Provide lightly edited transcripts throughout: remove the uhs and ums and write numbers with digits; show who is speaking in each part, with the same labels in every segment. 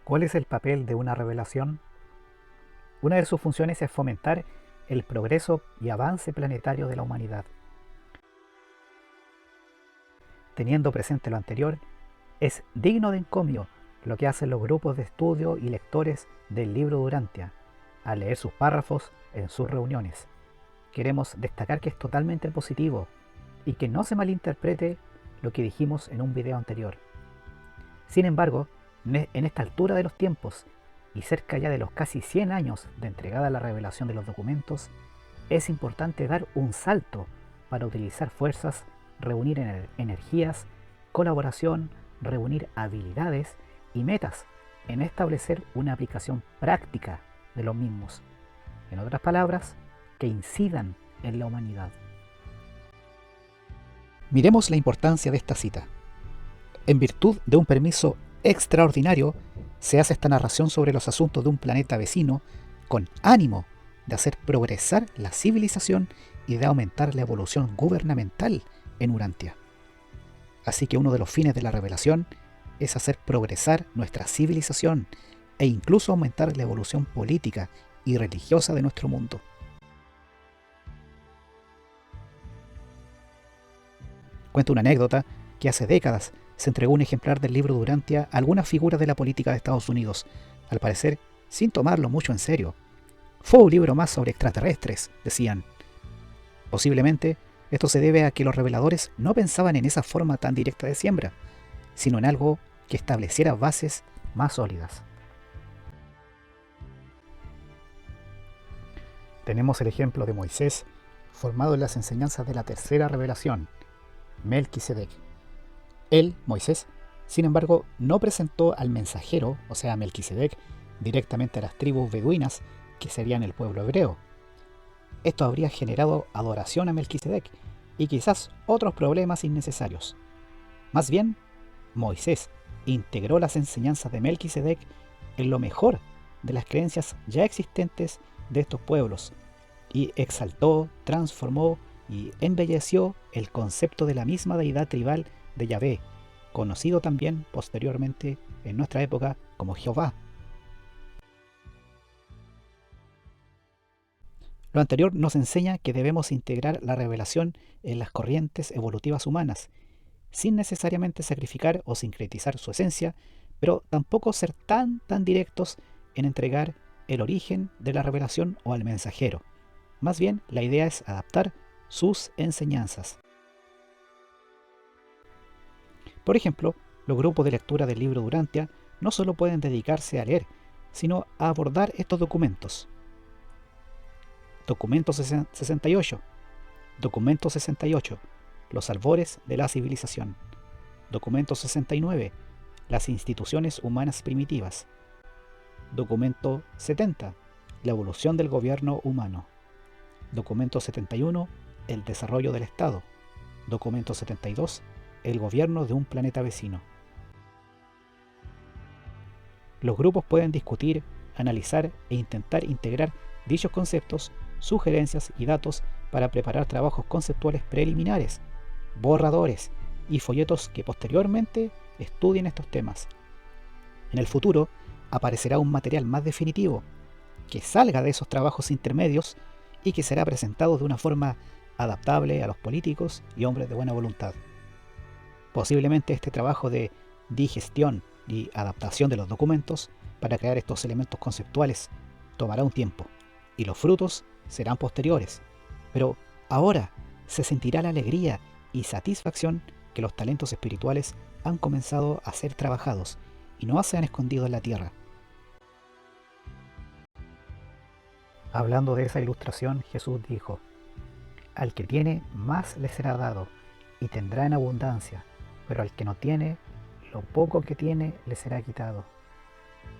Speaker 1: ¿Cuál es el papel de una revelación? Una de sus funciones es fomentar el progreso y avance planetario de la humanidad. Teniendo presente lo anterior, es digno de encomio lo que hacen los grupos de estudio y lectores del libro Durantia al leer sus párrafos en sus reuniones. Queremos destacar que es totalmente positivo y que no se malinterprete lo que dijimos en un video anterior. Sin embargo, en esta altura de los tiempos y cerca ya de los casi 100 años de entregada la revelación de los documentos, es importante dar un salto para utilizar fuerzas, reunir energías, colaboración, reunir habilidades y metas en establecer una aplicación práctica de los mismos. En otras palabras, que incidan en la humanidad. Miremos la importancia de esta cita. En virtud de un permiso extraordinario, se hace esta narración sobre los asuntos de un planeta vecino con ánimo de hacer progresar la civilización y de aumentar la evolución gubernamental en Urantia. Así que uno de los fines de la revelación es hacer progresar nuestra civilización e incluso aumentar la evolución política y religiosa de nuestro mundo. Cuento una anécdota que hace décadas se entregó un ejemplar del libro Durantia a algunas figuras de la política de Estados Unidos, al parecer sin tomarlo mucho en serio. Fue un libro más sobre extraterrestres, decían. Posiblemente esto se debe a que los reveladores no pensaban en esa forma tan directa de siembra, sino en algo que estableciera bases más sólidas. Tenemos el ejemplo de Moisés, formado en las enseñanzas de la tercera revelación, Melquisedec. Él, Moisés, sin embargo, no presentó al mensajero, o sea, Melquisedec, directamente a las tribus beduinas, que serían el pueblo hebreo. Esto habría generado adoración a Melquisedec y quizás otros problemas innecesarios. Más bien, Moisés integró las enseñanzas de Melquisedec en lo mejor de las creencias ya existentes de estos pueblos y exaltó, transformó y embelleció el concepto de la misma deidad tribal de Yahvé, conocido también posteriormente en nuestra época como Jehová. Lo anterior nos enseña que debemos integrar la revelación en las corrientes evolutivas humanas, sin necesariamente sacrificar o sincretizar su esencia, pero tampoco ser tan directos en entregar el origen de la revelación o al mensajero. Más bien, la idea es adaptar sus enseñanzas. Por ejemplo, los grupos de lectura del libro Durantia no solo pueden dedicarse a leer, sino a abordar estos documentos. Documento 68. Documento 68. Los albores de la civilización. Documento 69. Las instituciones humanas primitivas. Documento 70. La evolución del gobierno humano. Documento 71. El desarrollo del Estado. Documento 72. El gobierno de un planeta vecino. Los grupos pueden discutir, analizar e intentar integrar dichos conceptos, sugerencias y datos para preparar trabajos conceptuales preliminares, borradores y folletos que posteriormente estudien estos temas. En el futuro aparecerá un material más definitivo que salga de esos trabajos intermedios y que será presentado de una forma adaptable a los políticos y hombres de buena voluntad. Posiblemente este trabajo de digestión y adaptación de los documentos para crear estos elementos conceptuales tomará un tiempo y los frutos serán posteriores, pero ahora se sentirá la alegría y satisfacción que los talentos espirituales han comenzado a ser trabajados y no se han escondido en la tierra. Hablando de esa ilustración, Jesús dijo: al que tiene, más le será dado, y tendrá en abundancia, pero al que no tiene, lo poco que tiene le será quitado.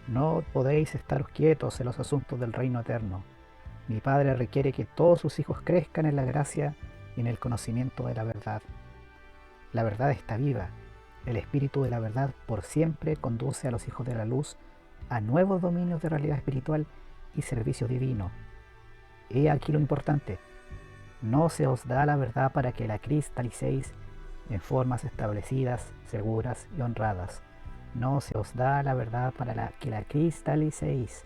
Speaker 1: No podéis estaros quietos en los asuntos del reino eterno. Mi Padre requiere que todos sus hijos crezcan en la gracia y en el conocimiento de la verdad. La verdad está viva. El Espíritu de la verdad por siempre conduce a los hijos de la luz a nuevos dominios de realidad espiritual y servicio divino. He aquí lo importante: no se os da la verdad para que la cristalicéis en formas establecidas, seguras y honradas. no se os da la verdad para que la cristalicéis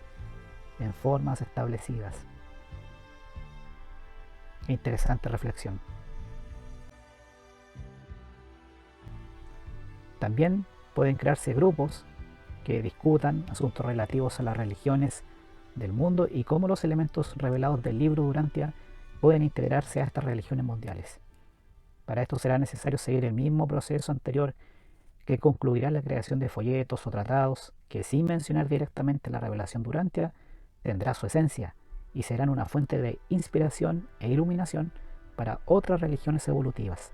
Speaker 1: en formas establecidas. Interesante reflexión. También pueden crearse grupos que discutan asuntos relativos a las religiones del mundo y cómo los elementos revelados del libro Durantia pueden integrarse a estas religiones mundiales. Para esto será necesario seguir el mismo proceso anterior que concluirá la creación de folletos o tratados que, sin mencionar directamente la revelación Durantia, tendrá su esencia y serán una fuente de inspiración e iluminación para otras religiones evolutivas.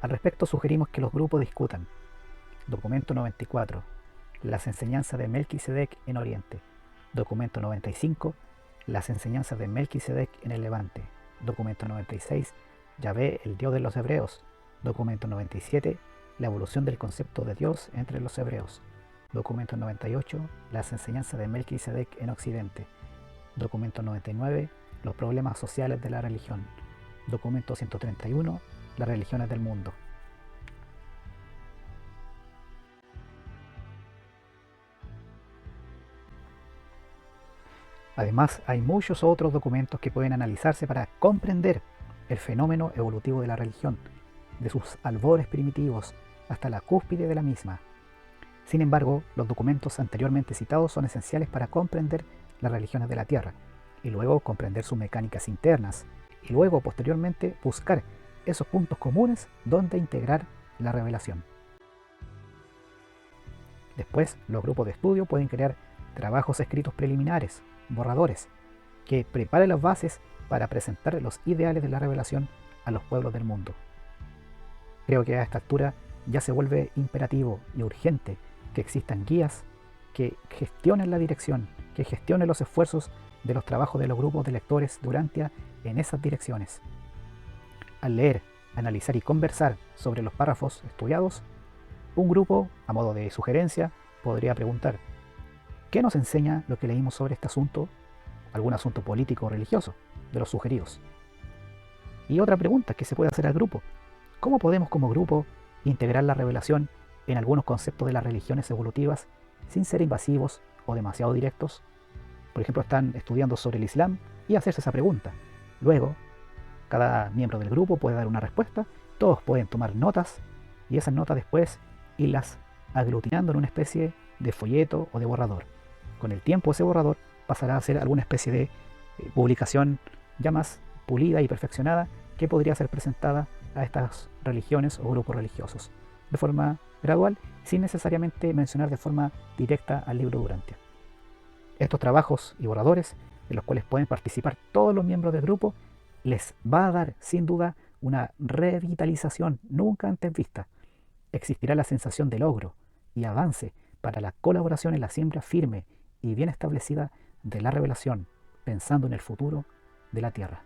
Speaker 1: Al respecto, sugerimos que los grupos discutan: documento 94, las enseñanzas de Melquisedec en Oriente; documento 95, las enseñanzas de Melquisedec en el Levante; documento 96, Yahvé, el Dios de los Hebreos; documento 97, la evolución del concepto de Dios entre los hebreos; documento 98, las enseñanzas de Melquisedec en Occidente; documento 99, los problemas sociales de la religión; documento 131, las religiones del mundo. Además, hay muchos otros documentos que pueden analizarse para comprender el fenómeno evolutivo de la religión, de sus albores primitivos hasta la cúspide de la misma. Sin embargo, los documentos anteriormente citados son esenciales para comprender las religiones de la Tierra, y luego comprender sus mecánicas internas, y luego, posteriormente, buscar esos puntos comunes donde integrar la revelación. Después, los grupos de estudio pueden crear trabajos escritos preliminares, borradores, que preparen las bases para presentar los ideales de la revelación a los pueblos del mundo. Creo que a esta altura ya se vuelve imperativo y urgente que existan guías que gestionen la dirección, que gestionen los esfuerzos de los trabajos de los grupos de lectores Durantia en esas direcciones. Al leer, analizar y conversar sobre los párrafos estudiados, un grupo, a modo de sugerencia, podría preguntar: ¿qué nos enseña lo que leímos sobre este asunto? ¿Algún asunto político o religioso de los sugeridos? Y otra pregunta que se puede hacer al grupo: ¿cómo podemos como grupo integrar la revelación en algunos conceptos de las religiones evolutivas sin ser invasivos o demasiado directos? Por ejemplo, están estudiando sobre el Islam y hacerse esa pregunta. Luego, cada miembro del grupo puede dar una respuesta, todos pueden tomar notas y esas notas después irlas aglutinando en una especie de folleto o de borrador. Con el tiempo ese borrador pasará a ser alguna especie de publicación ya más pulida y perfeccionada que podría ser presentada a estas religiones o grupos religiosos de forma gradual, sin necesariamente mencionar de forma directa al libro Durantia. Estos trabajos y borradores, en los cuales pueden participar todos los miembros del grupo, les va a dar sin duda una revitalización nunca antes vista. Existirá la sensación de logro y avance para la colaboración en la siembra firme y bien establecida de la revelación, pensando en el futuro de la Tierra.